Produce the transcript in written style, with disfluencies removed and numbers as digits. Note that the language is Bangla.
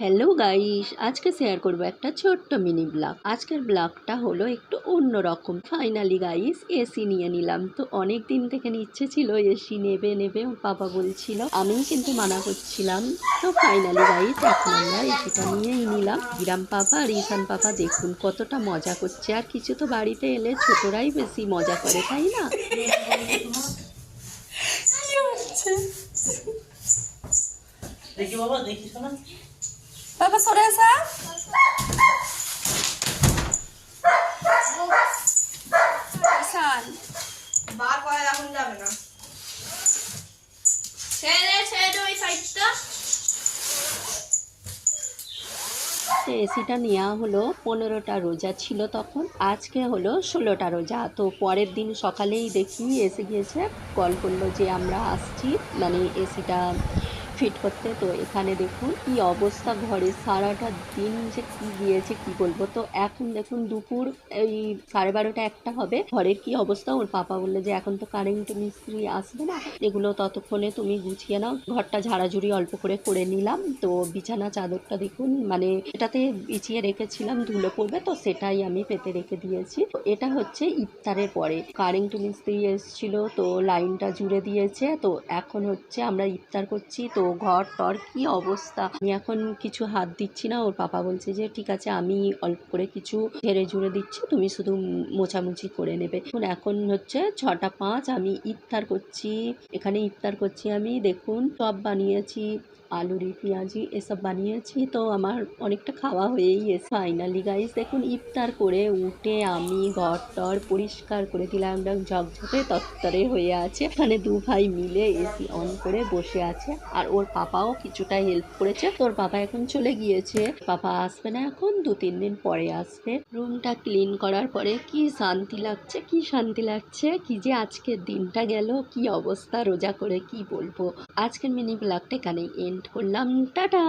হ্যালো গাইস, আজকে শেয়ার করব একটা ছোট্ট মিনি ব্লগ। আজকের ব্লগটা হলো একটু অন্যরকম। ফাইনালি গাইস এসি নিয়ে নিলাম। তো অনেক দিন থেকে ইচ্ছে ছিল এসি নেবে নেবে, ওর বাবা বলছিল, আমি কিন্তু মানা করছিলাম। তো ফাইনালি গাইস এখন আমরা এসিটা নিয়েই নিলাম। বিরাম পাপা আর ঈশান পাপা দেখুন কতটা মজা করছে। আর কিছু তো বাড়িতে এলে ছোটরাই বেশি মজা করে, তাই না? দেখি বাবা, দেখি শোনা বাবা সরে আসা। ঈশান বার করে এখন যাবে না। ছেড়ে ওই সাইডটা। এসিটা নেওয়া হলো 15টা রোজা ছিল তখন, আজকে হলো 16টা রোজা। তো পরের দিন সকালেই দেখি এসে গিয়েছে, কল করলো যে আমরা আসছি, মানে এসিটা ফিট করতে। তো এখানে দেখুন কি অবস্থা, ঘরে সারাটা দিন যে কি গিয়েছে কি বলবো। তো এখন দেখুন দুপুর এই 12:30 একটা হবে, ঘরের কি অবস্থা। ওর পাপা বললো যে এখন তো কারেন্ট মিস্ত্রি আসবে না, এগুলো ততক্ষণে তুমি গুছিয়ে নাও। ঘরটা ঝাড়াঝুড়ি অল্প করে নিলাম। তো বিছানা চাদরটা দেখুন, মানে এটাতে বিছিয়ে রেখেছিলাম, ধুলো পড়বে, তো সেটাই আমি পেতে রেখে দিয়েছি। এটা হচ্ছে ইফতারের পরে কারেন্ট মিস্ত্রি এসেছিল, তো লাইনটা জুড়ে দিয়েছে। তো এখন হচ্ছে আমরা ইফতার করছি। তো ঘর টর কি অবস্থা, আমি এখন কিছু হাত দিচ্ছি না। ওর পাপা বলছে যে ঠিক আছে, আমি অল্প করে কিছু ঝেড়ে ঝুড়ে দিচ্ছি, তুমি শুধু মোছামুছি করে নেবে। এখন হচ্ছে 6টা 5, আমি ইফতার করছি। এখানে ইফতার করছি আমি, দেখুন সব বানিয়েছি, আলুরি পেঁয়াজি এসব বানিয়েছি। তো আমার অনেকটা খাওয়া হয়েই এসে ফাইনালি গাইস দেখুন ইফতার করে উঠে আমি ঘর টর পরিষ্কার করে দিলাম, একদম ঝকঝকে তত্তরে হয়ে আছে। এখানে দু ভাই মিলে এসি অন করে বসে আছে, আর ওর পাপাও কিছুটা হেল্প করেছে। তোর পাপা এখন চলে গিয়েছে, পাপা আসবে না, এখন 2-3 দিন পরে আসবে। রুমটা ক্লিন করার পরে কি শান্তি লাগছে, কি শান্তি লাগছে, কি যে আজকের দিনটা গেল, কি অবস্থা রোজা করে কি বলবো। আজকের মিনি ব্লগটা এখানেই এন্ড করলাম, টাটা।